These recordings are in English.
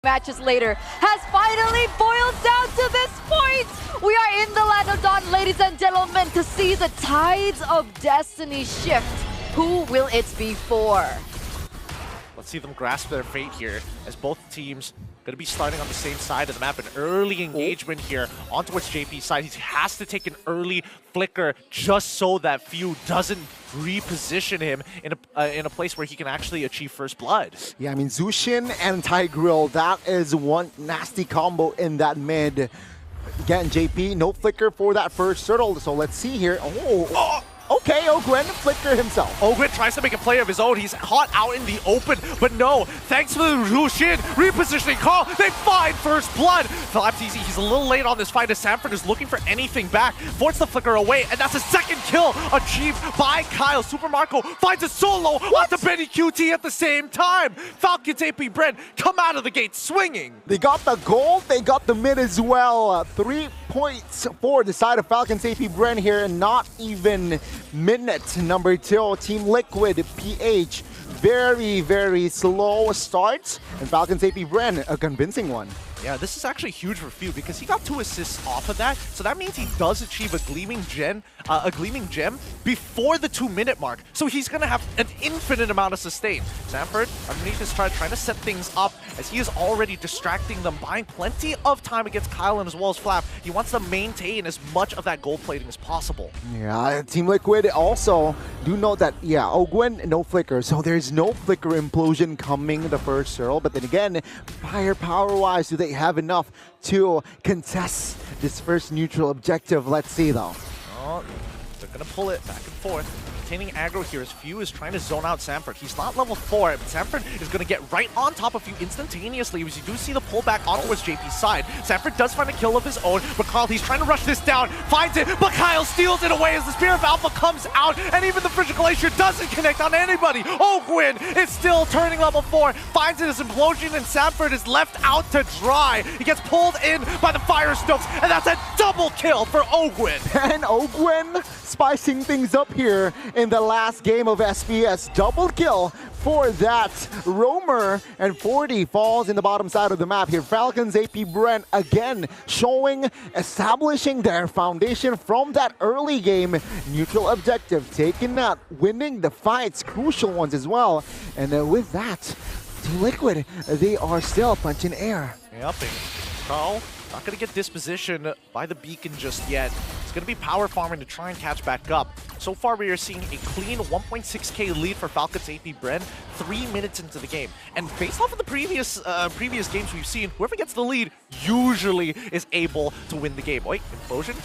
matches later has finally boiled down to this point. We are in the land of dawn, ladies and gentlemen, to see the tides of destiny shift. Who will it be for? Let's see them grasp their fate here, as both teams going to be starting on the same side of the map. An early engagement here on towards JP's side. He has to take an early flicker just so that Few doesn't reposition him in a place where he can actually achieve first blood. Yeah, I mean, Zushin and Tigreal, that is one nasty combo in that mid. Again, JP, no flicker for that first turtle, so let's see here. Okay, Ogwen flicker himself. Ogwen tries to make a play of his own. He's caught out in the open, but no. Thanks to the Rushin repositioning call, they find first blood. Flapteasy, he's a little late on this fight as Sanford is looking for anything back. Forces the flicker away, and that's a second kill achieved by Kyle. Super Marco finds a solo onto Benny QT at the same time. Falcons AP BREN come out of the gate swinging. They got the gold, they got the mid as well. 3 points for the side of Falcons AP BREN here, and not even minute number 2. Team Liquid PH, very slow start, and Falcons AP BREN a convincing one. Yeah, this is actually huge for Few because he got 2 assists off of that, so that means he does achieve a gleaming gem before the 2-minute mark. So he's gonna have an infinite amount of sustain. Sanford underneath his trying to set things up as he is already distracting them, buying plenty of time against Kyle and as well as Flap. He wants to maintain as much of that gold plating as possible. Yeah, Team Liquid also do know that, yeah, Ogwen, no flicker, so there's no flicker implosion coming the first turtle, but then again, firepower-wise, do they have enough to contest this first neutral objective? Let's see though. Oh, they're gonna pull it back and forth. Maintaining aggro here as Few is trying to zone out Sanford. He's not level 4, but Sanford is going to get right on top of Few instantaneously as you do see the pullback on towards JP's side. Sanford does find a kill of his own, but Carl, he's trying to rush this down, finds it, but Kyle steals it away as the Spear of Alpha comes out, and even the Frigid Glacier doesn't connect on anybody. Ogwen is still turning level 4, finds it as Implosion, and Sanford is left out to dry. He gets pulled in by the Fire Stokes, and that's a double kill for Ogwen. And Ogwen spicing things up here in the last game of SPS. Double kill for that roamer, and 40 falls in the bottom side of the map here. Falcons AP BREN again establishing their foundation from that early game. Neutral objective, taking that, winning the fights, crucial ones as well. And with that, Team Liquid, they are still punching air. Yep, Carl not going to get disposition by the beacon just yet. It's going to be power farming to try and catch back up. So far, we are seeing a clean 1.6k lead for Falcons AP BREN 3 minutes into the game. And based off of the previous games we've seen, whoever gets the lead usually is able to win the game. Wait, Implosion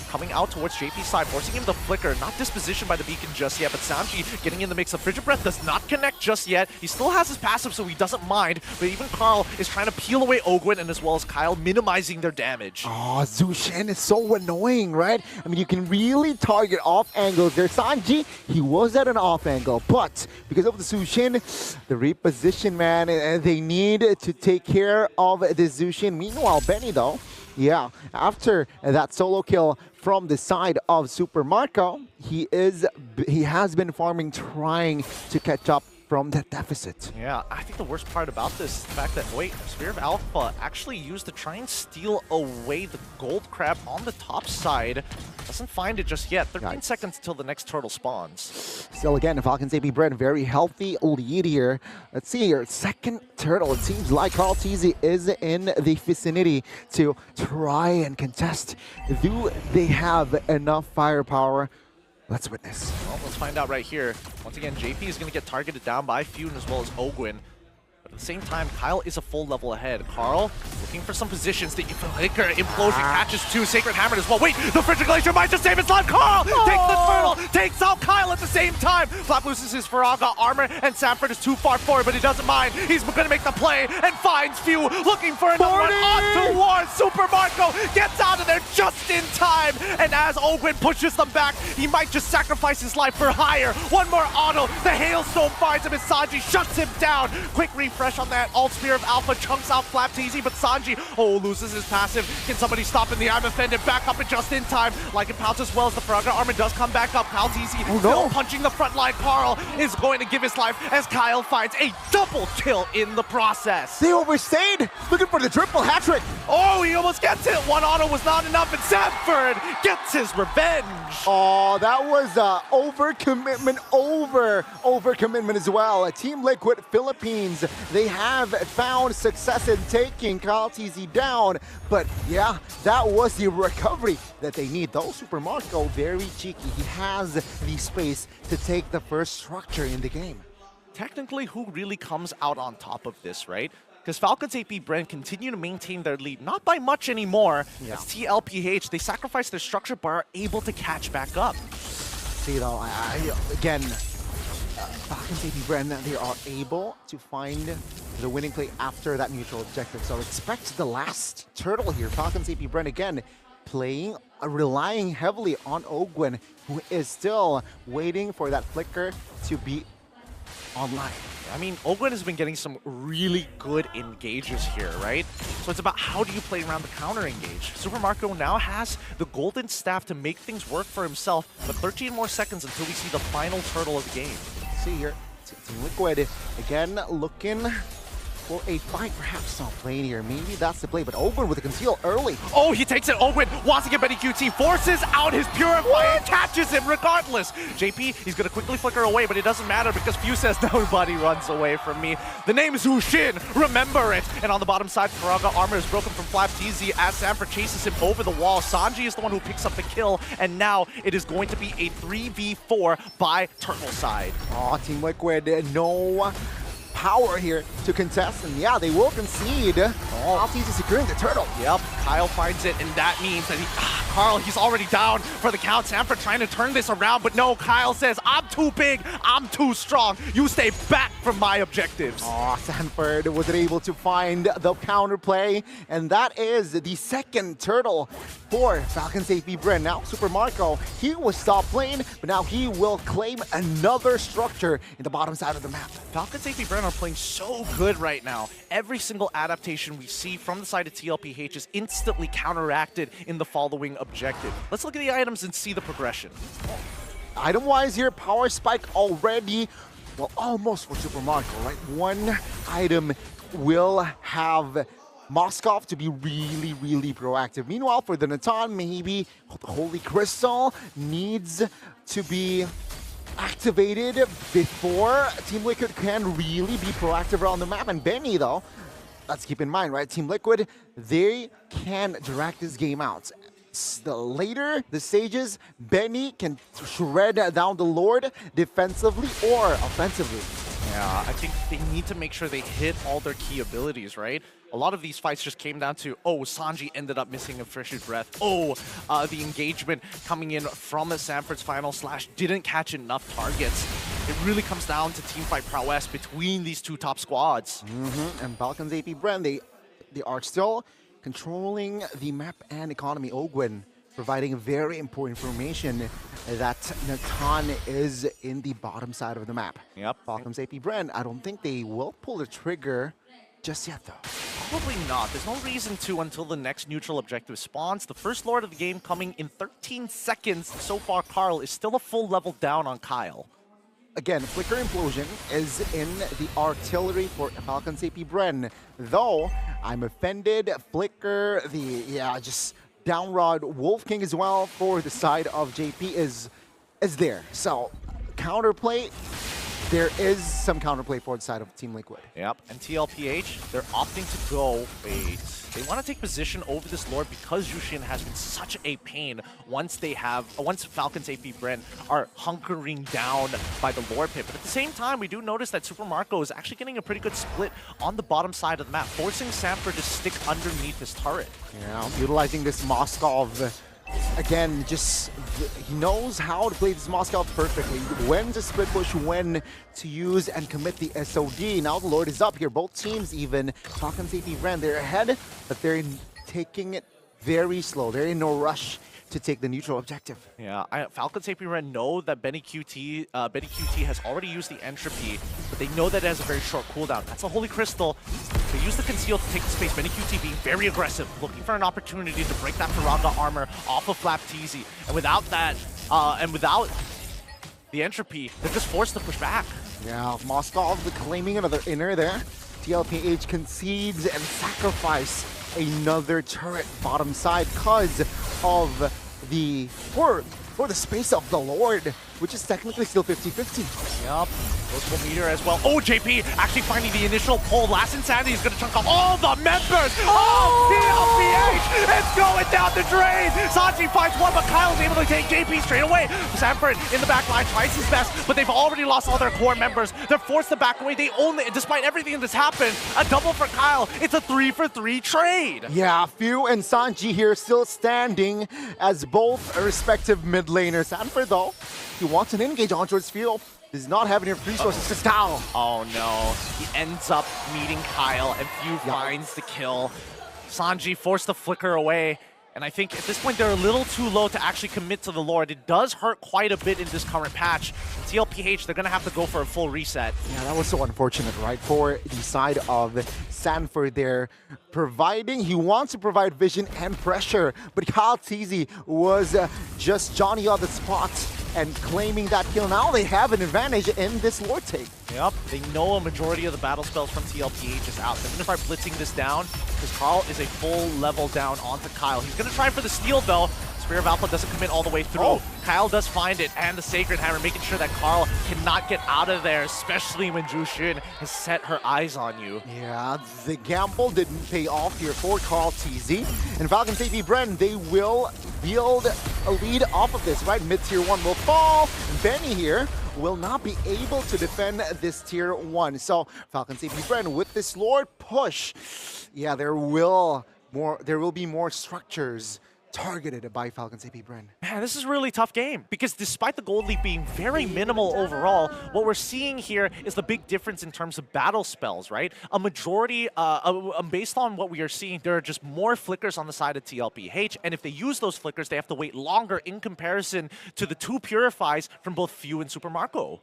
coming out towards JP's side, forcing him to flicker. Not dispositioned by the beacon just yet, but Sanji getting in the mix. The Frigid Breath does not connect just yet. He still has his passive, so he doesn't mind. But even Carl is trying to peel away Ogwen and as well as Kyle, minimizing their damage. Oh, Zushin is so annoying, right? I mean, you can really target off angles there. Sanji, he was at an off angle, but because of the Zushin, the reposition, man, they need to take care of the Zushin. Meanwhile, Benny, though, yeah, after that solo kill from the side of Super Marco, he has been farming, trying to catch up from that deficit. Yeah, I think the worst part about this is the fact that, wait, Spear of Alpha actually used to try and steal away the gold crab on the top side. Doesn't find it just yet. 13 seconds till the next turtle spawns. Still again, Falcons AP BREN, very healthy lead here. Let's see here, second turtle. It seems like Carl Teasy is in the vicinity to try and contest. Do they have enough firepower? Let's witness. Well, let's find out right here. Once again, JP is going to get targeted down by Fune as well as Ogwen. But at the same time, Kyle is a full level ahead. Carl looking for some positions. The Flicker Implosion catches 2. Sacred Hammer as well. Wait, the Frigid Glacier might just save his life. Carl takes the turtle, takes out Kyle at the same time. Flap loses his Faraga armor, and Sanford is too far forward, but he doesn't mind. He's going to make the play and finds Few looking for another one on towards Super Marco. Gets out of there just in time, and as Ogwen pushes them back, he might just sacrifice his life for hire. One more auto. The Hailstone finds him as Sanji shuts him down. Quick refresh fresh on that alt spear of Alpha, chunks out FlapTZ, but Sanji, loses his passive. Can somebody stop in the I'm offended? Back up and just in time. Like it pouts as well as the Frogger armor does come back up. FlapTZ still punching the front line. Carl is going to give his life as Kyle finds a double kill in the process. They overstayed, looking for the triple hat trick. Oh, he almost gets it. One auto was not enough, and Sanford gets his revenge. Oh, that was overcommitment, overcommitment as well. Team Liquid Philippines, they have found success in taking Kyle TZ down, but yeah, that was the recovery that they need. Though Super Marco, very cheeky. He has the space to take the first structure in the game. Technically, who really comes out on top of this, right? Because Falcons AP BREN continue to maintain their lead, not by much anymore. Yeah. As TLPH, they sacrifice their structure but are able to catch back up. See though, again, Falcons AP BREN, they are able to find the winning play after that neutral objective. So expect the last turtle here. Falcons AP BREN again playing, relying heavily on Ogwen, who is still waiting for that flicker to be online. I mean, Ogwen has been getting some really good engages here, right? So it's about how do you play around the counter engage. Super Marco now has the golden staff to make things work for himself, but 13 more seconds until we see the final turtle of the game. See here, Team Liquid again looking for a fight, perhaps not playing here. Maybe that's the play, but Ogwen with the conceal early. Oh, he takes it. Ogwen wants to get Benny QT, forces out his Purify and catches him regardless. JP, he's going to quickly flicker away, but it doesn't matter because Few says nobody runs away from me. The name is Hushin, remember it. And on the bottom side, Karaga armor is broken from FlapTZ as Sanford chases him over the wall. Sanji is the one who picks up the kill, and now it is going to be a 3v4 by Turtle side. Oh, Team Liquid, no power here to contest, and yeah, they will concede. FlapTZ securing the turtle. Yep, Kyle finds it, and that means that Carl, he's already down for the count. Sanford trying to turn this around, but no, Kyle says, I'm too big, I'm too strong. You stay back from my objectives. Oh, Sanford wasn't able to find the counterplay, and that is the second turtle for Falcons AP BREN. Now, Super Marco, he will stop playing, but now he will claim another structure in the bottom side of the map. Falcons AP BREN are playing so good right now. Every single adaptation we see from the side of TLPH is instantly counteracted in the following objective. Let's look at the items and see the progression. Item-wise here, power spike already, well, almost for Super Marco, right? One item will have Moskov to be really, really proactive. Meanwhile, for the Natan, maybe the Holy Crystal needs to be activated before Team Liquid can really be proactive around the map. And Benny, though, let's keep in mind, right? Team Liquid, they can drag this game out. The later the stages, Benny can shred down the Lord defensively or offensively. Yeah, I think they need to make sure they hit all their key abilities, right? A lot of these fights just came down to, Sanji ended up missing a fresh breath. The engagement coming in from a Sanford's final slash didn't catch enough targets. It really comes down to teamfight prowess between these two top squads. And Falcons AP BREN, they are still controlling the map and economy. Ogwen providing very important information that Natan is in the bottom side of the map. Yep. Falcons AP BREN, I don't think they will pull the trigger just yet, though. Probably not. There's no reason to until the next neutral objective spawns. The first Lord of the game coming in 13 seconds. So far, Carl is still a full level down on Kyle. Again, Flicker Implosion is in the artillery for Falcons AP BREN. Though, I'm offended, Flicker, just Downrod, Wolf King as well for the side of JP is there. So, counterplay, there is some counterplay for the side of Team Liquid. Yep, and TLPH, they're opting to go, they want to take position over this Lord because Yushin has been such a pain once Falcons AP BREN are hunkering down by the Lord pit. But at the same time, we do notice that Super Marco is actually getting a pretty good split on the bottom side of the map, forcing Sanford to stick underneath his turret. Yeah, utilizing this Moskov. Again, he knows how to play this Moskov perfectly. When to split push, when to use and commit the SOD. Now the Lord is up here. Both teams even. Falcons AP BREN, they're ahead, but they're taking it very slow. They're in no rush to take the neutral objective. Yeah, Falcons AP BREN know that Benny QT has already used the entropy, but they know that it has a very short cooldown. That's a Holy Crystal. They use the conceal to take the space. Benny QT being very aggressive, looking for an opportunity to break that Piranga armor off of Flap TZ. And without that, without the entropy, they're just forced to push back. Yeah, Moskov claiming another inner there. TLPH concedes and sacrifice another turret bottom side because of the for the space of the Lord, which is technically still 50-50. Yup, multiple meter as well. Oh, JP actually finding the initial pull. Last Insanity is going to chunk off all the members of TLPH. It's going down the drain. Sanji finds one, but Kyle's able to take JP straight away. Sanford in the back line tries his best, but they've already lost all their core members. They're forced to back away. They only, despite everything that's happened, a double for Kyle. It's a 3-for-3 trade. Yeah, Few and Sanji here still standing as both respective mid laners. Sanford, though, he wants an engage on towards Few. Does not have enough resources to style. Oh no, he ends up meeting Kyle and Few finds the kill. Sanji forced to flicker away. And I think at this point they're a little too low to actually commit to the Lord. It does hurt quite a bit in this current patch. And TLPH, they're going to have to go for a full reset. Yeah, that was so unfortunate, right? For the side of Sanford there, he wants to provide vision and pressure, but Kyle TZ was just Johnny on the spot and claiming that kill. Now they have an advantage in this Lord take. Yep, they know a majority of the battle spells from TLPH is out. They're going to start blitzing this down because Carl is a full level down onto Kyle. He's going to try for the steal though. Spear of Alpha doesn't commit all the way through. Oh. Kyle does find it, and the Sacred Hammer, making sure that Carl cannot get out of there, especially when Jushin has set her eyes on you. Yeah, the gamble didn't pay off here for Carl TZ. And Falcons AP BREN, they will build a lead off of this, right? Mid-tier 1 will fall. Benny here will not be able to defend this tier 1. So Falcons AP BREN with this Lord push, yeah, there will be more structures targeted by Falcons AP BREN. Man, this is a really tough game because despite the gold lead being very minimal overall, what we're seeing here is the big difference in terms of battle spells, right? A majority, based on what we are seeing, there are just more flickers on the side of TLPH, and if they use those flickers, they have to wait longer in comparison to the 2 Purifies from both Few and Super Marco.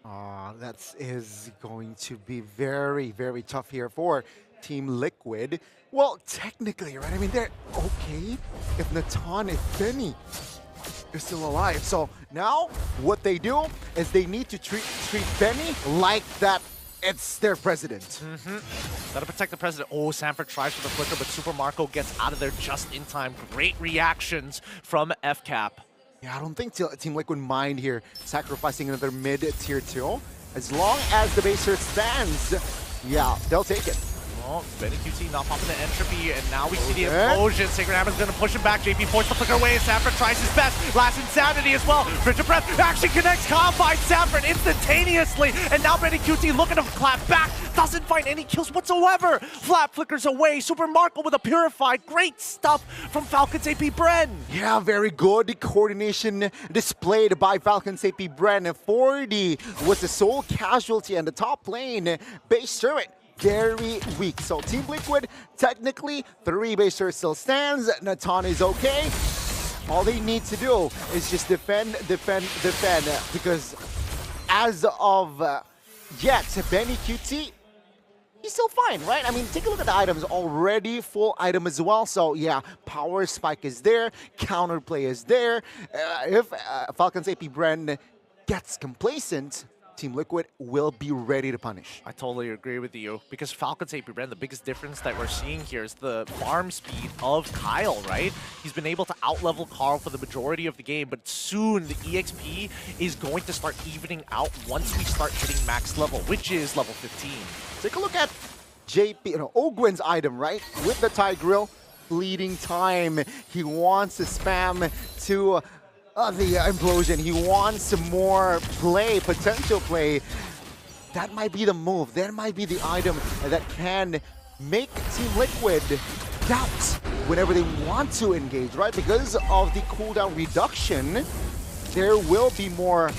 That is going to be very, very tough here for Team Liquid. Well, technically, right? I mean, they're okay if Natan, if Benny is still alive. So now what they do is they need to treat Benny like that it's their president. Gotta protect the president. Oh, Sanford tries for the flicker, but Super Marco gets out of there just in time. Great reactions from FCAP. Yeah, I don't think Team Liquid mind here sacrificing another mid-tier 2. As long as the base here stands, yeah, they'll take it. Oh, Benny QT not popping the entropy, and now we see the explosion. Sacred Hammer's gonna push him back. JP forced the flicker away, and Sanford tries his best. Last Insanity as well. Frigid Breath actually connects. Kyle finds Sanford instantaneously, and now Benny QT looking to clap back. Doesn't find any kills whatsoever. Flap flickers away. Super Marco with a Purified. Great stuff from Falcons AP BREN. Yeah, very good coordination displayed by Falcons AP BREN. 40 was the sole casualty, and the top lane base turret very weak. So Team Liquid, technically, 3 base turret still stands. Natan is okay. All they need to do is just defend, because as of yet, Benny QT, he's still fine, right? I mean, take a look at the items, already full item as well. So yeah, power spike is there, counterplay is there. If Falcons AP BREN gets complacent, Team Liquid will be ready to punish. I totally agree with you, because Falcons AP BREN, the biggest difference that we're seeing here is the farm speed of Kyle, right? He's been able to outlevel Carl for the majority of the game, but soon the EXP is going to start evening out once we start hitting max level, which is level 15. Take a look at Ogwen's item, right? With the Tide Grill, bleeding time. He wants to spam to the implosion. He wants some more play, potential play. That might be the move. That might be the item that can make Team Liquid doubt whenever they want to engage, right? Because of the cooldown reduction, there will be more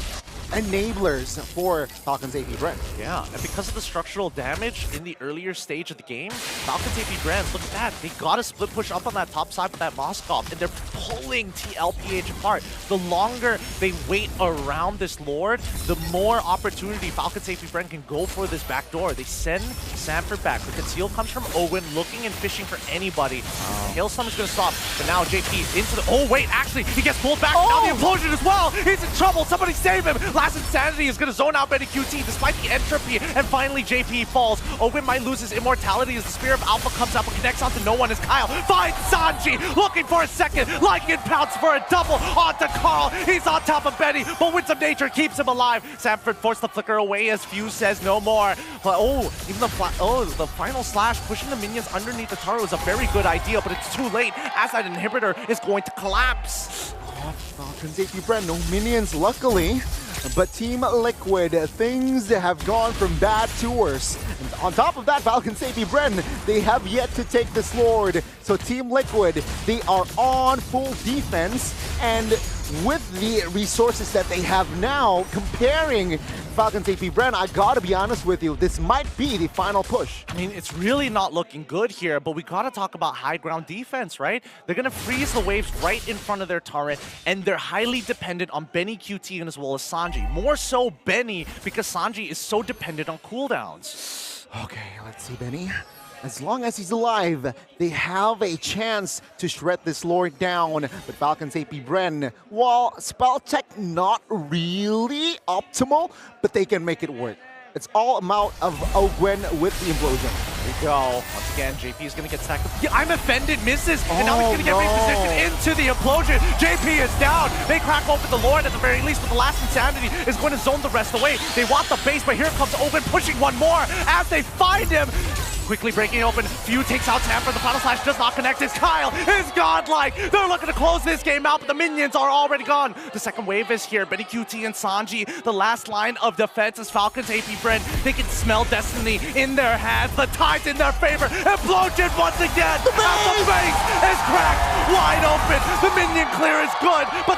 enablers for Falcons AP BREN. Yeah, and because of the structural damage in the earlier stage of the game, Falcons AP BREN, look at that. They got a split push up on that top side with that Moskov, and they're pulling TLPH apart. The longer they wait around this Lord, the more opportunity Falcons AP BREN can go for this back door. They send Sanford back. The conceal comes from Owen, looking and fishing for anybody. Hailstorm is going to stop, but now JP into the... Oh, wait, actually, he gets pulled back. Now the implosion as well. He's in trouble. Somebody save him. Last Insanity is going to zone out Benny QT despite the entropy, and finally JP falls. Owen might lose his immortality as the Spear of Alpha comes up and connects onto no one as Kyle finds Sanji, looking for a second. Lycan pounce for a double onto Carl. He's on top of Benny, but Winds of Nature keeps him alive. Sanford forced the flicker away as Fuse says no more. But even the final slash pushing the minions underneath the Taro is a very good idea, but it's too late as that inhibitor is going to collapse. Falcons AP BREN, no minions luckily, but Team Liquid, things have gone from bad to worse. And on top of that, Falcons AP BREN, they have yet to take this Lord. So Team Liquid, they are on full defense, and with the resources that they have now, comparing Falcons AP BREN, I gotta be honest with you, this might be the final push. I mean, it's really not looking good here, but we gotta talk about high ground defense, right? They're gonna freeze the waves right in front of their turret, and they're highly dependent on Benny QT and as well as Sanji. More so Benny, because Sanji is so dependent on cooldowns. Okay, let's see, Benny. As long as he's alive, they have a chance to shred this Lord down. But Falcons AP BREN, while spell tech not really optimal, but they can make it work. It's all amount of Ogwen with the implosion. There we go. Once again, JP is going to get stacked up. Yeah, I'm offended, misses, and now he's going to get repositioned into the implosion. JP is down. They crack open the Lord at the very least, but the last Insanity is going to zone the rest away. They want the base, but here comes Owen pushing one more as they find him. Quickly breaking open, Few takes out Sanford. The final slash does not connect. His Kyle is godlike. They're looking to close this game out, but the minions are already gone. The second wave is here. Benny QT and Sanji, the last line of defense is Falcons AP BREN. They can smell destiny in their hands. The tide's in their favor. Implosion once again. The base is cracked wide open. The minion clear is good, but the